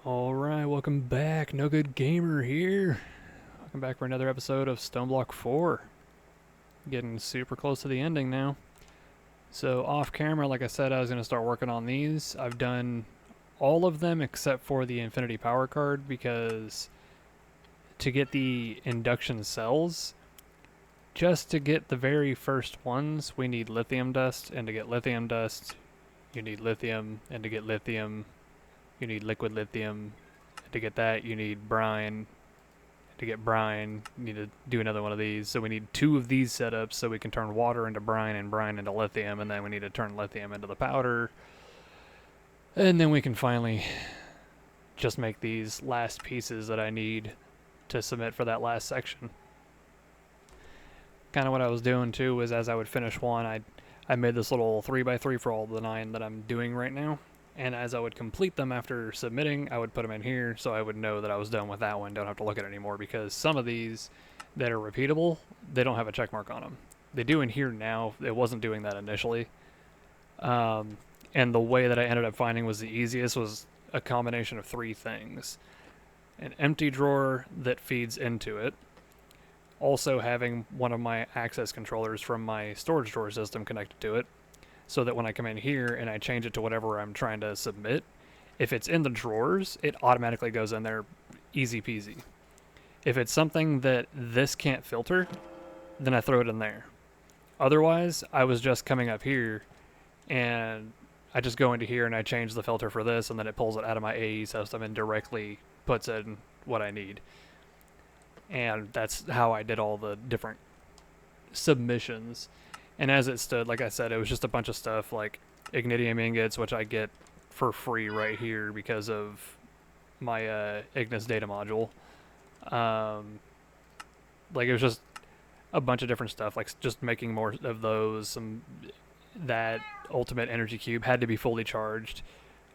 Alright, welcome back. NoGoodGamer here. Welcome back for another episode of Stoneblock 4. Getting super close to the ending now. So off camera, like I said, I was going to start working on these. I've done all of them except for the Infinity Power Card because to get the induction cells, just to get the very first ones, we need lithium dust, and to get lithium dust, you need lithium, and to get lithium, you need liquid lithium. To get that, you need brine. To get brine, you need to do another one of these. So we need two of these setups so we can turn water into brine and brine into lithium, and then we need to turn lithium into the powder. And then we can finally just make these last pieces that I need to submit for that last section. Kind of what I was doing too was as I would finish one, I made this little 3x3 for all the 9 that I'm doing right now. And as I would complete them after submitting, I would put them in here so I would know that I was done with that one, don't have to look at it anymore, because some of these that are repeatable, they don't have a check mark on them. They do in here now, it wasn't doing that initially. And the way that I ended up finding was the easiest was a combination of 3 things. An empty drawer that feeds into it, also having one of my access controllers from my storage drawer system connected to it, so that when I come in here and I change it to whatever I'm trying to submit, if it's in the drawers, it automatically goes in there easy peasy. If it's something that this can't filter, then I throw it in there. Otherwise, I was just coming up here and I just go into here and I change the filter for this, and then it pulls it out of my AE system and directly puts in what I need. And that's how I did all the different submissions. And as it stood, like I said, it was just a bunch of stuff like ignitium ingots, which I get for free right here because of my Ignis data module. Like it was just a bunch of different stuff, like just making more of those. That ultimate energy cube had to be fully charged.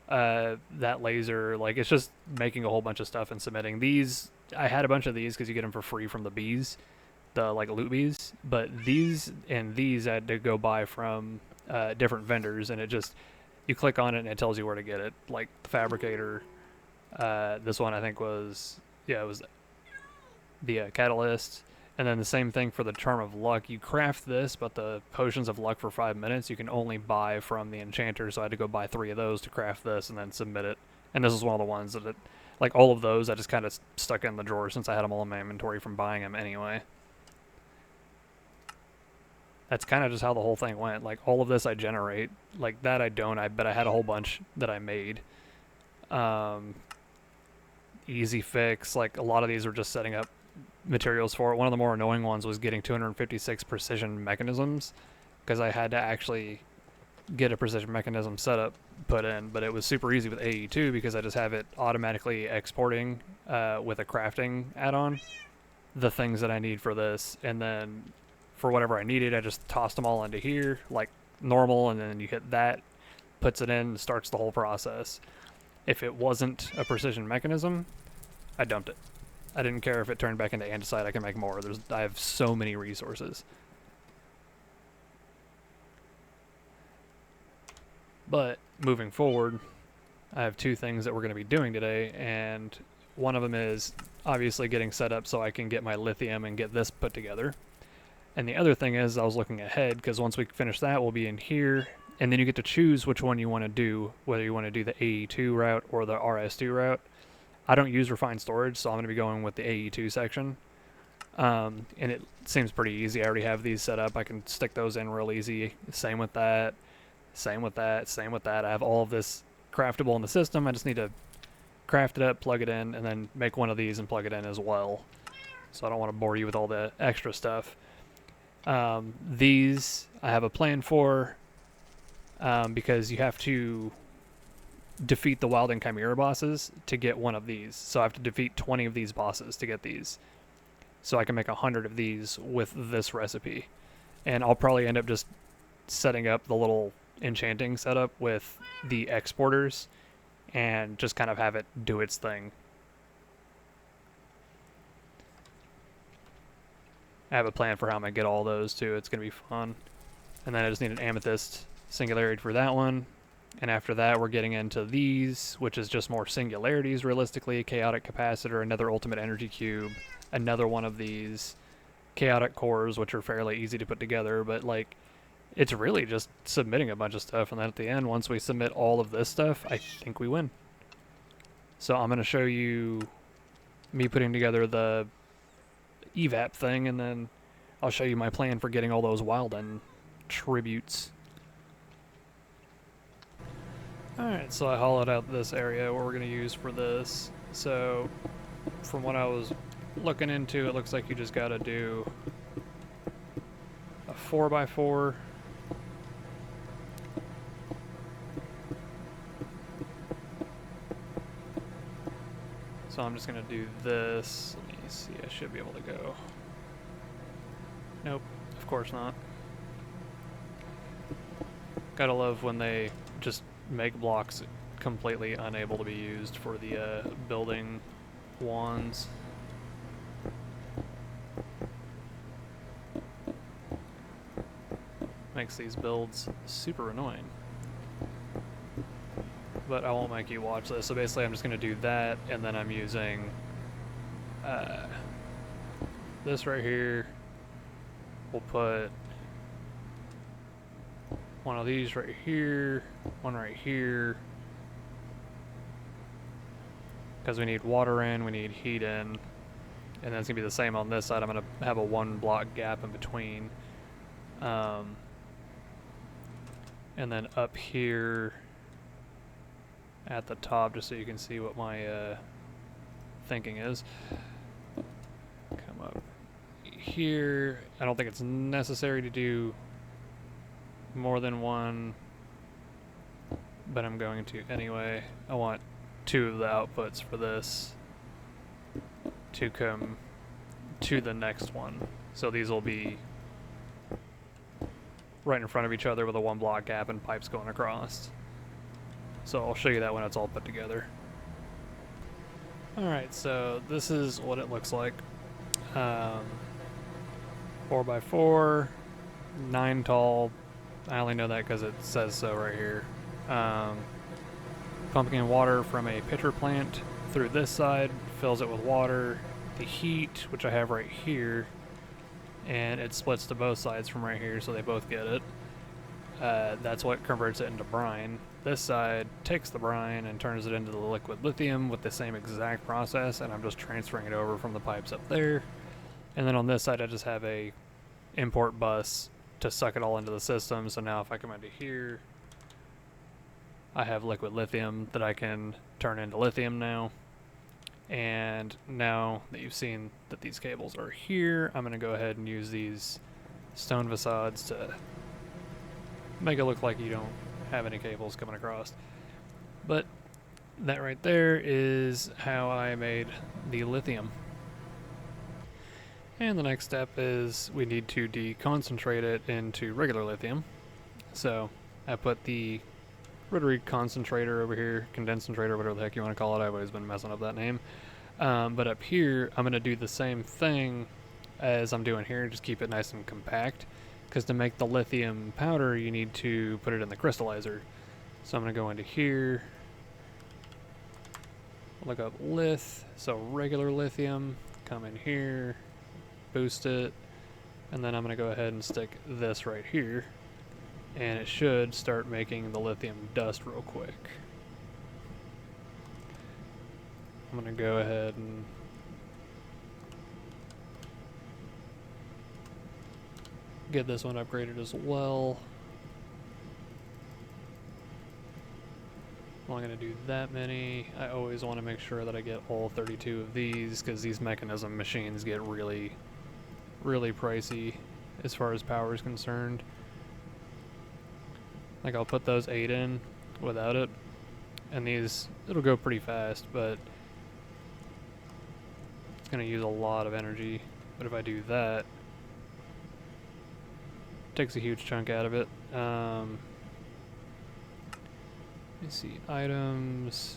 That laser, like it's just making a whole bunch of stuff and submitting. These, I had a bunch of these because you get them for free from the bees. The like loot bees, but these and these I had to go buy from different vendors, and it just, you click on it and it tells you where to get it. Like the fabricator, this one I think was, yeah, it was the catalyst, and then the same thing for the charm of luck. You craft this, but the potions of luck for 5 minutes you can only buy from the enchanter, so I had to go buy 3 of those to craft this and then submit it. And this is one of the ones that it, like all of those I just kind of stuck in the drawer since I had them all in my inventory from buying them anyway. That's kind of just how the whole thing went. Like all of this I generate, like that I don't, but I had a whole bunch that I made. Easy fix, like a lot of these are just setting up materials for it. One of the more annoying ones was getting 256 precision mechanisms, because I had to actually get a precision mechanism setup put in, but it was super easy with AE2 because I just have it automatically exporting with a crafting add-on the things that I need for this, and then for whatever I needed, I just tossed them all into here like normal, and then you hit that, puts it in, starts the whole process. If it wasn't a precision mechanism, I dumped it. I didn't care if it turned back into andesite. I can make more. I have so many resources. But moving forward, I have 2 things that we're going to be doing today, and one of them is obviously getting set up so I can get my lithium and get this put together. And the other thing is I was looking ahead, because once we finish that, we'll be in here, and then you get to choose which one you want to do, whether you want to do the AE2 route or the RS2 route. I don't use refined storage, so I'm going to be going with the AE2 section. And it seems pretty easy. I already have these set up. I can stick those in real easy. Same with that. Same with that. Same with that. I have all of this craftable in the system. I just need to craft it up, plug it in, and then make one of these and plug it in as well. So I don't want to bore you with all the extra stuff. These I have a plan for, because you have to defeat the Wild and Chimera bosses to get one of these. So I have to defeat 20 of these bosses to get these. So I can make 100 of these with this recipe. And I'll probably end up just setting up the little enchanting setup with the exporters and just kind of have it do its thing. I have a plan for how I'm going to get all those too. It's going to be fun. And then I just need an amethyst singularity for that one. And after that, we're getting into these, which is just more singularities realistically, chaotic capacitor, another ultimate energy cube, another one of these chaotic cores, which are fairly easy to put together, but like, it's really just submitting a bunch of stuff, and then at the end, once we submit all of this stuff, I think we win. So I'm going to show you me putting together the evap thing, and then I'll show you my plan for getting all those Wilden tributes. Alright, so I hollowed out this area what we're going to use for this. So, from what I was looking into, it looks like you just got to do a 4x4. So I'm just going to do this. Let me see, I should be able to go. Nope, of course not. Gotta love when they just make blocks completely unable to be used for the building wands. Makes these builds super annoying. But I won't make you watch this. So basically I'm just going to do that, and then I'm using this right here. We'll put one of these right here, one right here, because we need water in, we need heat in, and then it's going to be the same on this side. I'm going to have a 1 block gap in between. And then up here at the top, just so you can see what my thinking is. Come up here. I don't think it's necessary to do more than one, but I'm going to anyway. I want 2 of the outputs for this to come to the next one. So these will be right in front of each other with a 1 block gap and pipes going across. So I'll show you that when it's all put together. Alright, so this is what it looks like. 4x4, 9 tall. I only know that because it says so right here. Pumping in water from a pitcher plant through this side, fills it with water. The heat, which I have right here, and it splits to both sides from right here, so they both get it. That's what converts it into brine. This side takes the brine and turns it into the liquid lithium with the same exact process, and I'm just transferring it over from the pipes up there. And then on this side I just have a import bus to suck it all into the system. So now if I come into here, I have liquid lithium that I can turn into lithium now. And now that you've seen that these cables are here, I'm going to go ahead and use these stone facades to make it look like you don't have any cables coming across. But that right there is how I made the lithium. And the next step is we need to deconcentrate it into regular lithium. So I put the rotary concentrator over here, condensator, whatever the heck you want to call it. I've always been messing up that name. But up here, I'm going to do the same thing as I'm doing here, just keep it nice and compact. Because to make the lithium powder, you need to put it in the crystallizer. So I'm going to go into here, look up lith, so regular lithium, come in here, boost it, and then I'm going to go ahead and stick this right here, and it should start making the lithium dust real quick. I'm going to go ahead and get this one upgraded as well. I'm only going to do that many. I always want to make sure that I get all 32 of these, because these mechanism machines get really pricey as far as power is concerned. Like, I'll put those 8 in without it, and these, it'll go pretty fast, but it's going to use a lot of energy. But if I do that, it takes a huge chunk out of it. Let me see, items,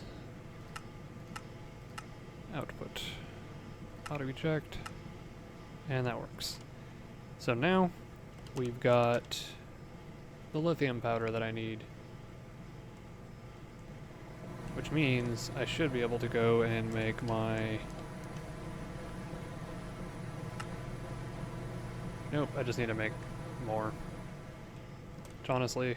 output, auto eject, and that works. So now we've got the lithium powder that I need which means I should be able to go and make my... Nope, I just need to make more. Which honestly...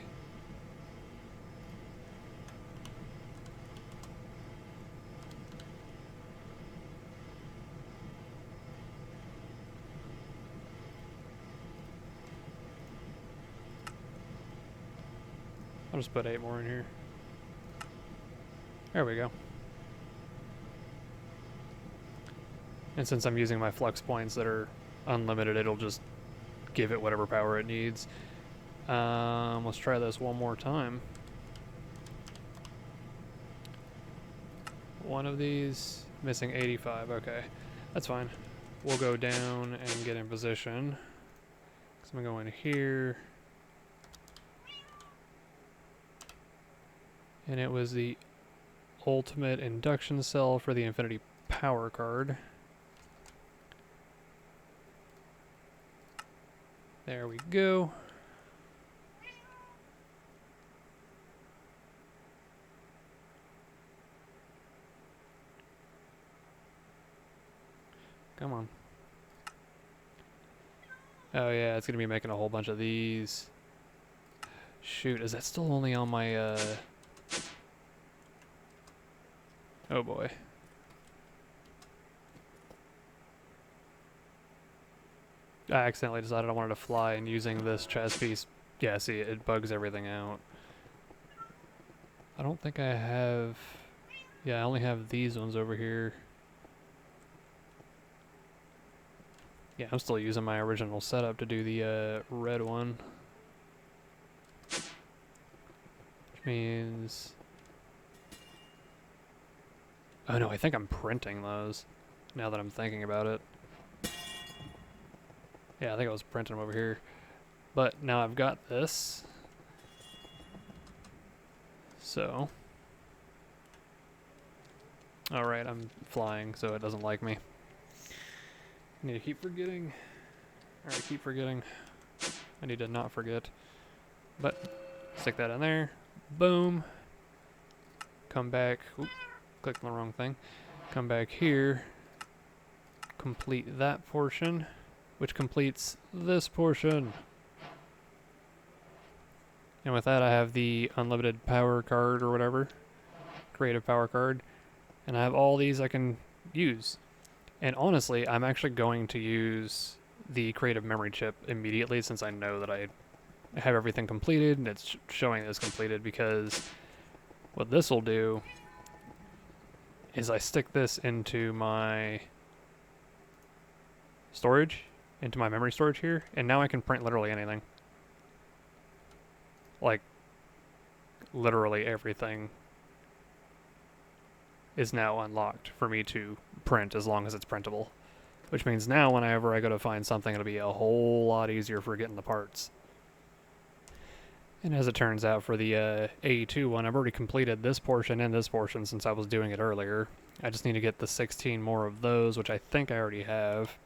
I'll just put 8 more in here. There we go. And since I'm using my flux points that are unlimited, it'll just give it whatever power it needs. Let's try this one more time. One of these, missing 85, okay. That's fine. We'll go down and get in position. So I'm gonna go in here. And it was the ultimate induction cell for the infinity power card. There we go. Come on. Oh yeah, it's gonna be making a whole bunch of these. Shoot, is that still only on my, Oh boy. I accidentally decided I wanted to fly, and using this chest piece, yeah, see, it bugs everything out. I don't think I have... Yeah, I only have these ones over here. Yeah, I'm still using my original setup to do the red one. Which means... Oh no, I think I'm printing those, now that I'm thinking about it. Yeah, I think I was printing them over here. But now I've got this. So. Alright, I'm flying, so it doesn't like me. I need to keep forgetting. Alright, keep forgetting. I need to not forget. But, stick that in there. Boom. Come back. Oop, clicked on the wrong thing. Come back here. Complete that portion, which completes this portion. And with that I have the unlimited power card or whatever. Creative power card. And I have all these I can use. And honestly, I'm actually going to use the creative memory chip immediately, since I know that I have everything completed and it's showing it's completed, because what this will do is I stick this into my storage, into my memory storage here, and now I can print literally anything. Like, literally everything is now unlocked for me to print as long as it's printable. Which means now whenever I go to find something, it'll be a whole lot easier for getting the parts. And as it turns out, for the AE2 one, I've already completed this portion and this portion since I was doing it earlier. I just need to get the 16 more of those, which I think I already have.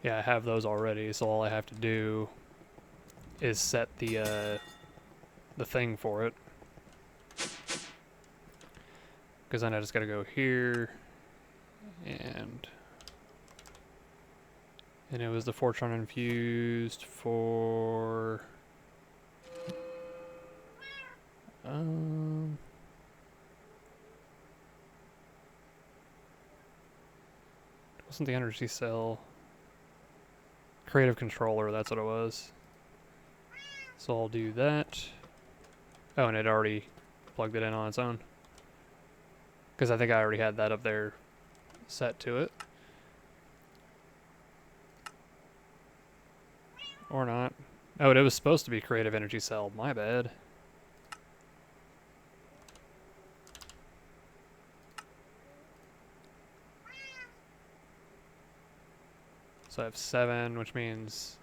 Yeah, I have those already, so all I have to do is set the thing for it. Because then I just gotta go here, and it was the Fortron infused for it wasn't the energy cell. Creative controller, that's what it was. So I'll do that. Oh, and it already plugged it in on its own. Because I think I already had that up there set to it. Or not. Oh, it was supposed to be creative energy cell. My bad. So I have 7, which means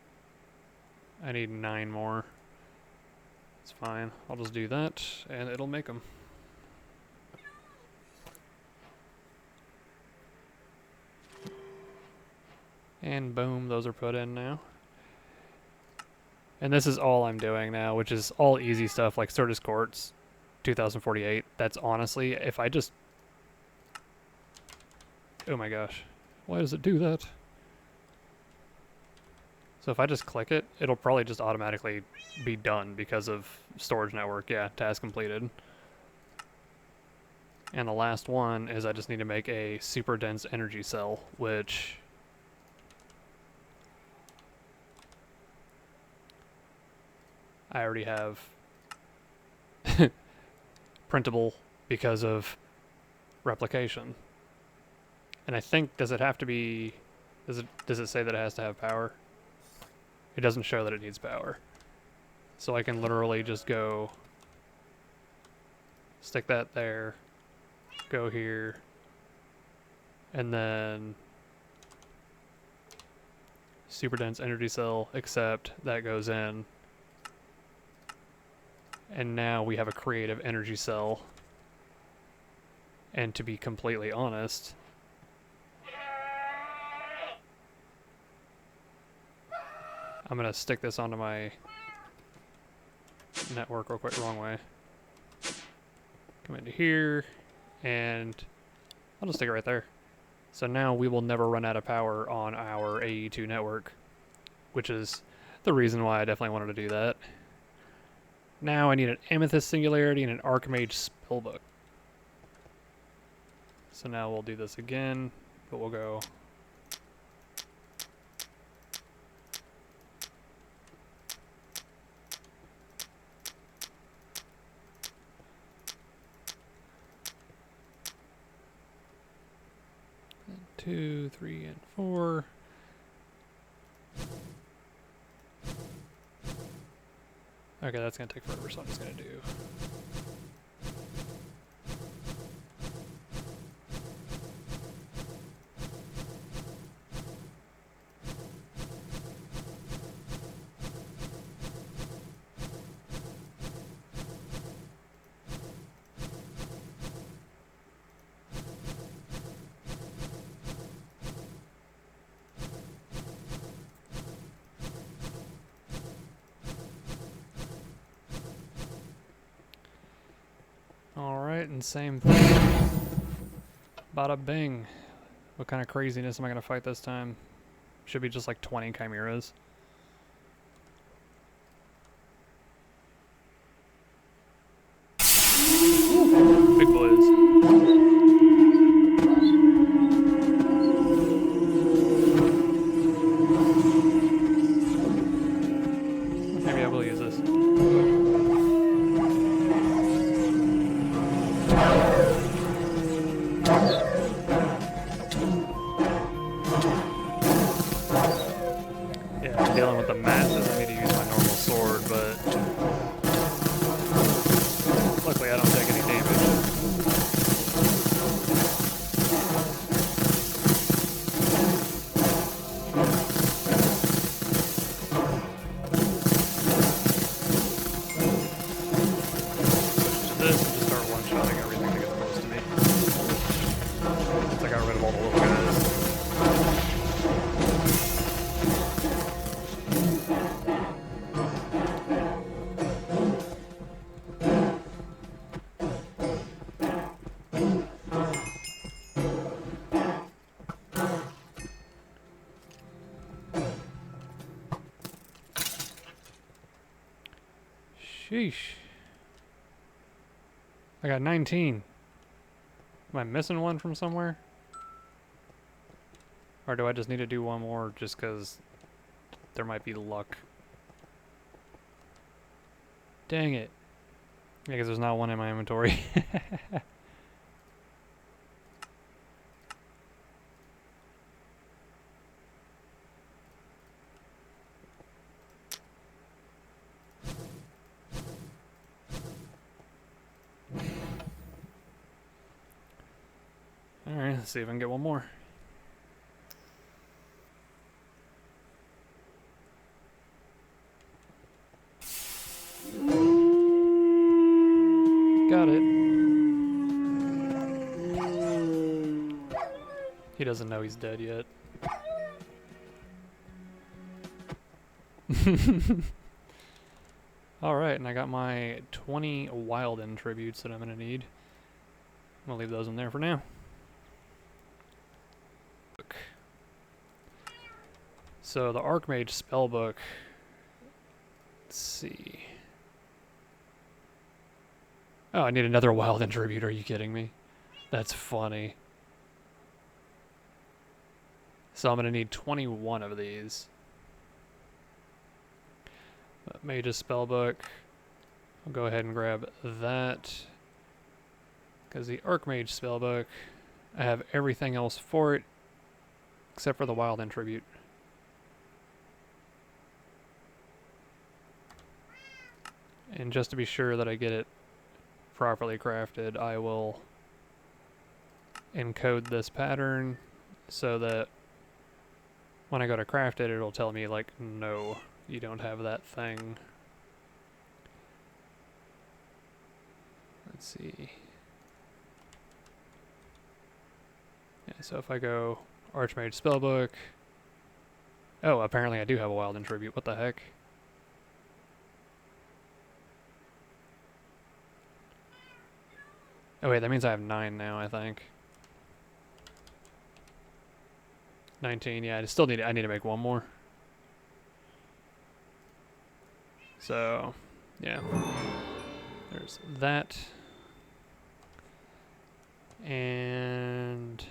I need 9 more. It's fine. I'll just do that, and it'll make them. And boom, those are put in now. And this is all I'm doing now, which is all easy stuff like Certus quartz. 2048. That's honestly, if I just... Oh my gosh. Why does it do that? So if I just click it, it'll probably just automatically be done because of storage network. Yeah, task completed. And the last one is I just need to make a super dense energy cell, which... I already have printable because of replication. And I think, does it have to be... Does it say that it has to have power? It doesn't show that it needs power. So I can literally just go stick that there, go here, and then super dense energy cell, except that goes in. And now we have a creative energy cell. And to be completely honest, I'm gonna stick this onto my network real quick, wrong way. Come into here, and I'll just stick it right there. So now we will never run out of power on our AE2 network, which is the reason why I definitely wanted to do that. Now I need an Amethyst Singularity and an Archmage Spellbook. So now we'll do this again, but we'll go... Two, 3, and 4. Okay, that's gonna take forever, so I'm just gonna do... Alright, and same thing. Bada bing. What kind of craziness am I gonna fight this time? Should be just like 20 chimeras. Big boys. Maybe I will use this. Yeah, dealing with the mat doesn't need to use my normal sword, but luckily I don't take any damage. Switch to this and just start one-shotting everything that gets close to me. Once I got rid of all the little guys. Sheesh. I got 19. Am I missing one from somewhere? Or do I just need to do one more just because there might be luck? Dang it. Yeah, because there's not one in my inventory. Alright, let's see if I can get one more. Got it. He doesn't know he's dead yet. Alright, and I got my 20 wild end tributes that I'm going to need. I'm going to leave those in there for now. So the Archmage spellbook, let's see. Oh, I need another wild end tribute, are you kidding me? That's funny. So I'm going to need 21 of these. Mage's spellbook. I'll go ahead and grab that. Because the Archmage spellbook, I have everything else for it, except for the wild end tribute. And just to be sure that I get it properly crafted, I will encode this pattern so that when I go to craft it, it'll tell me, like, no, you don't have that thing. Let's see. Yeah, so if I go Archmage spellbook. Oh, apparently I do have a wild end tribute. What the heck? Oh wait, that means I have 9 now, I think. 19, yeah, I need to make one more. So, yeah. There's that. And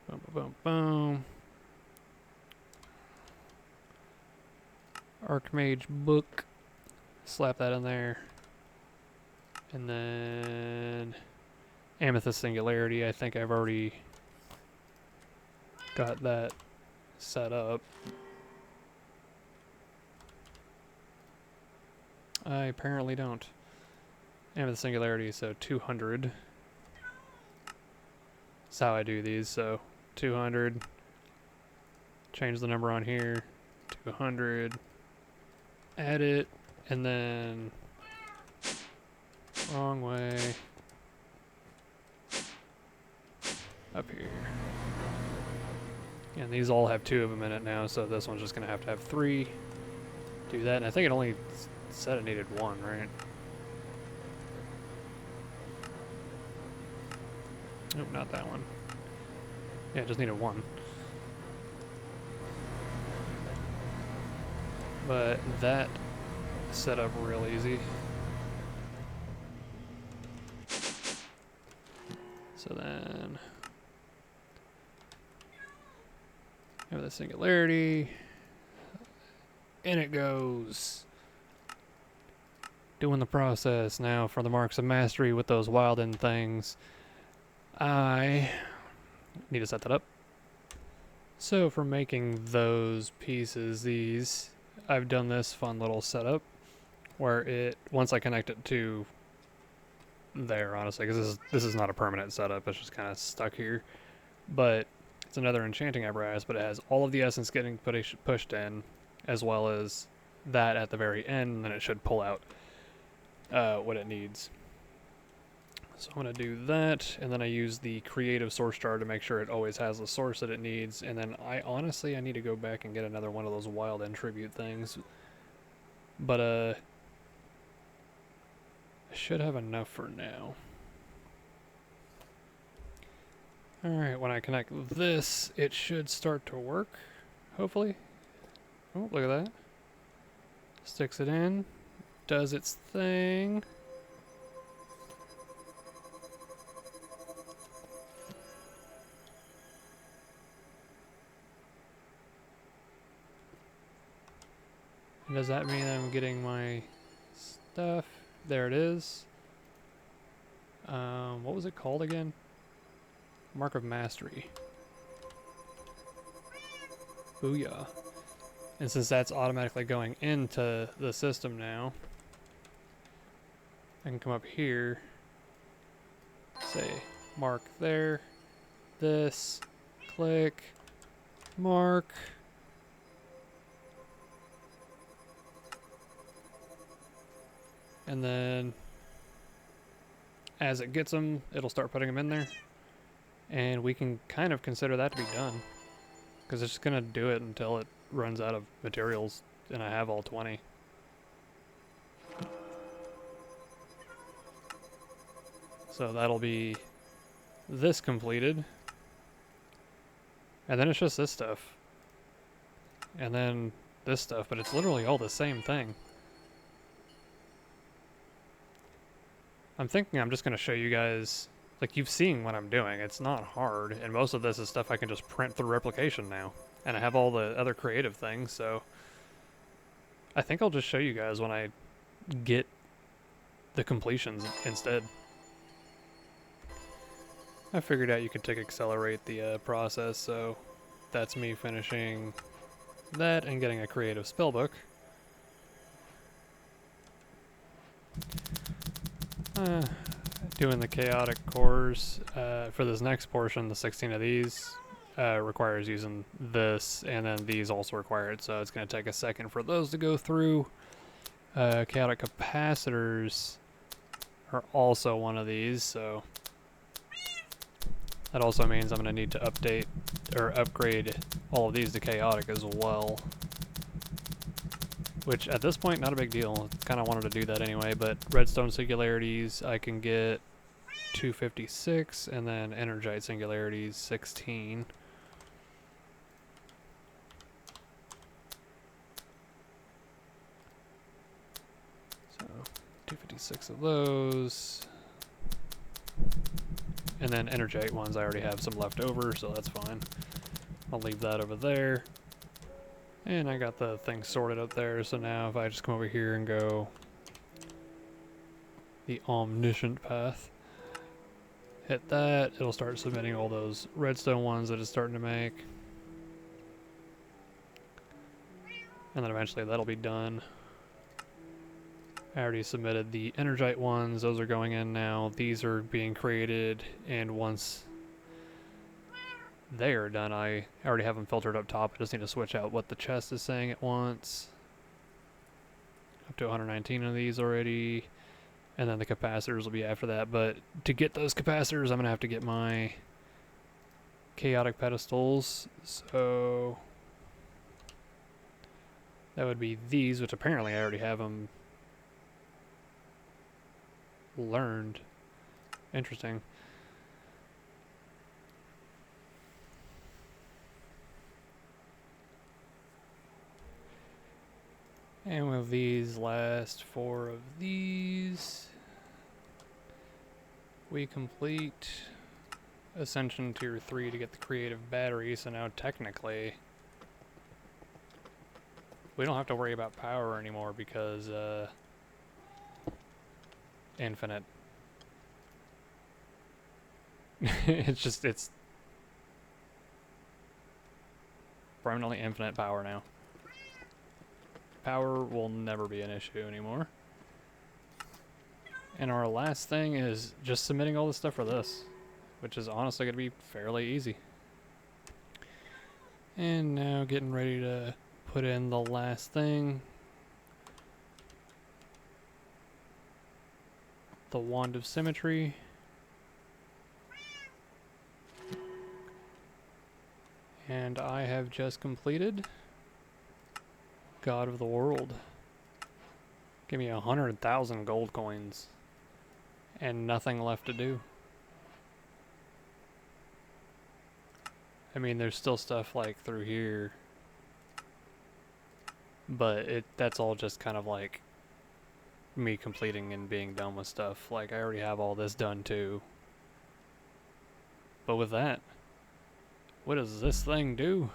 boom, boom, boom. Archmage book. Slap that in there. And then Amethyst Singularity. I think I've already got that set up. I apparently don't. Amethyst Singularity, so 200. That's how I do these, so 200. Change the number on here. 200. Add it, and then wrong way. Up here. And these all have 2 of them in it now, so this one's just going to have 3. Do that, and I think it only said it needed 1, right? Nope, not that one. Yeah, it just needed 1. But that set up real easy. So then have the Singularity. In it goes. Doing the process now for the Marks of Mastery with those wild end things. I need to set that up. So for making those pieces, these, I've done this fun little setup where it, once I connect it to there, honestly, because this is not a permanent setup, it's just kind of stuck here. But it's another enchanting apparatus, but it has all of the essence getting pushed in, as well as that at the very end, and then it should pull out what it needs. So I'm going to do that, and then I use the creative source jar to make sure it always has the source that it needs, and then I need to go back and get another one of those wild end tribute things. But I should have enough for now. Alright, when I connect this, it should start to work, hopefully. Oh, look at that. Sticks it in, does its thing. Does that mean I'm getting my stuff? There it is. What was it called again? Mark of Mastery. Booyah. And since that's automatically going into the system now, I can come up here, say mark there, this, click, mark. And then as it gets them, it'll start putting them in there. And we can kind of consider that to be done, because it's just going to do it until it runs out of materials, and I have all 20. So that'll be this completed. And then it's just this stuff. And then this stuff, but it's literally all the same thing. I'm thinking I'm just going to show you guys, like, you've seen what I'm doing. It's not hard, and most of this is stuff I can just print through replication now. And I have all the other creative things, so I think I'll just show you guys when I get the completions instead. I figured out you could accelerate the process, so that's me finishing that and getting a creative spellbook. Doing the chaotic cores for this next portion, the 16 of these requires using this, and then these also require it, so it's going to take a second for those to go through. Chaotic capacitors are also one of these, so that also means I'm going to need to update or upgrade all of these to chaotic as well. Which at this point, not a big deal. Kind of wanted to do that anyway, but redstone singularities I can get 256, and then energite singularities 16. So 256 of those. And then energite ones, I already have some left over, so that's fine. I'll leave that over there. And I got the thing sorted up there, so now if I just come over here and go the omniscient path, hit that, it'll start submitting all those redstone ones that it's starting to make. And then eventually that'll be done. I already submitted the energite ones, those are going in now. These are being created, and once they are done, I already have them filtered up top. I just need to switch out what the chest is saying it wants. Up to 119 of these already. And then the capacitors will be after that. But to get those capacitors, I'm going to have to get my chaotic pedestals. So that would be these, which apparently I already have them learned. Interesting. And with these last 4 of these, we complete Ascension Tier 3 to get the creative battery, so now technically we don't have to worry about power anymore because infinite. it's permanently infinite power now. Power will never be an issue anymore. And our last thing is just submitting all the stuff for this, which is honestly going to be fairly easy. And now getting ready to put in the last thing. The Wand of Symmetry. And I have just completed God of the World. Give me 100,000 gold coins and nothing left to do. I mean, there's still stuff like through here, but that's all just kind of like me completing and being done with stuff. Like, I already have all this done too. But with that, what does this thing do?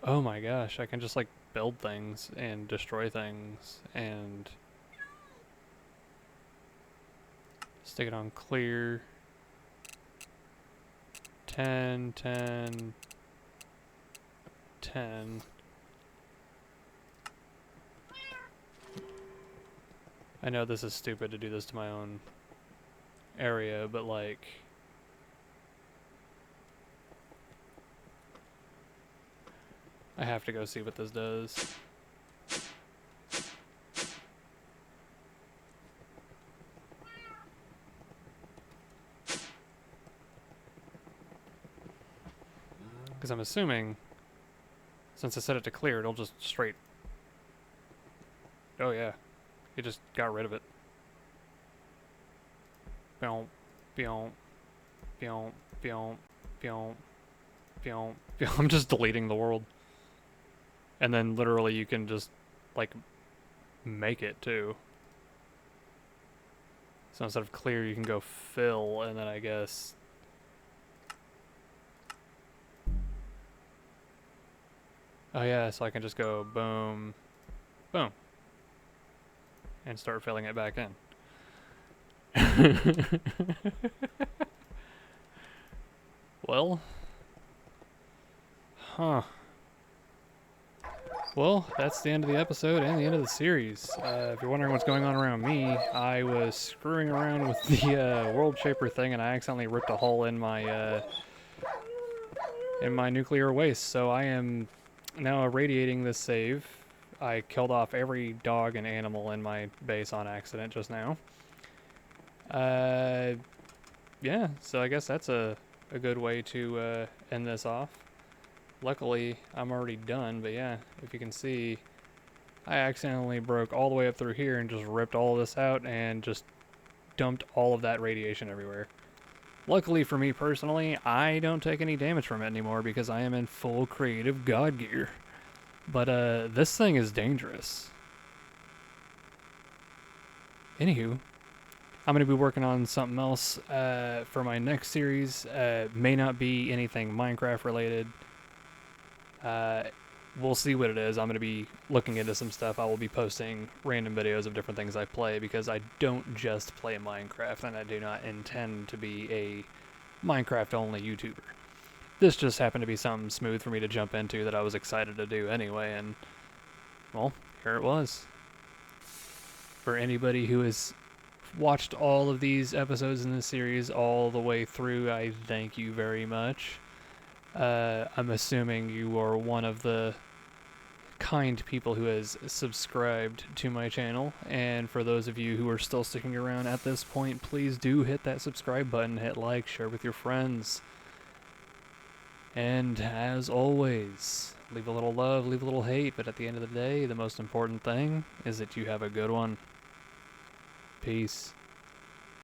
Oh my gosh, I can just like build things and destroy things and stick it on clear. 10, 10, 10. I know this is stupid to do this to my own area, but like, I have to go see what this does. Because I'm assuming Since I set it to clear, it'll just straight... Oh yeah, it just got rid of it. Boom, boom, boom, boom, boom, boom, boom. I'm just deleting the world. And then literally you can just, like, make it too. So instead of clear, you can go fill, and then I guess... Oh yeah, so I can just go boom, boom, and start filling it back in. Well, huh. Well, that's the end of the episode and the end of the series. If you're wondering what's going on around me, I was screwing around with the world shaper thing, and I accidentally ripped a hole in my nuclear waste. So I am now irradiating this save. I killed off every dog and animal in my base on accident just now. Yeah, so I guess that's a good way to end this off. Luckily, I'm already done, but yeah, if you can see, I accidentally broke all the way up through here and just ripped all of this out and just dumped all of that radiation everywhere. Luckily for me personally, I don't take any damage from it anymore because I am in full creative god gear. But this thing is dangerous. Anywho, I'm going to be working on something else for my next series. May not be anything Minecraft related. We'll see what it is. I'm going to be looking into some stuff. I will be posting random videos of different things I play because I don't just play Minecraft, and I do not intend to be a Minecraft-only YouTuber. This just happened to be something smooth for me to jump into that I was excited to do anyway, and, well, here it was. For anybody who has watched all of these episodes in this series all the way through, I thank you very much. I'm assuming you are one of the kind people who has subscribed to my channel, and for those of you who are still sticking around at this point, please do hit that subscribe button, hit like, share with your friends, and as always, leave a little love, leave a little hate, but at the end of the day, the most important thing is that you have a good one. Peace.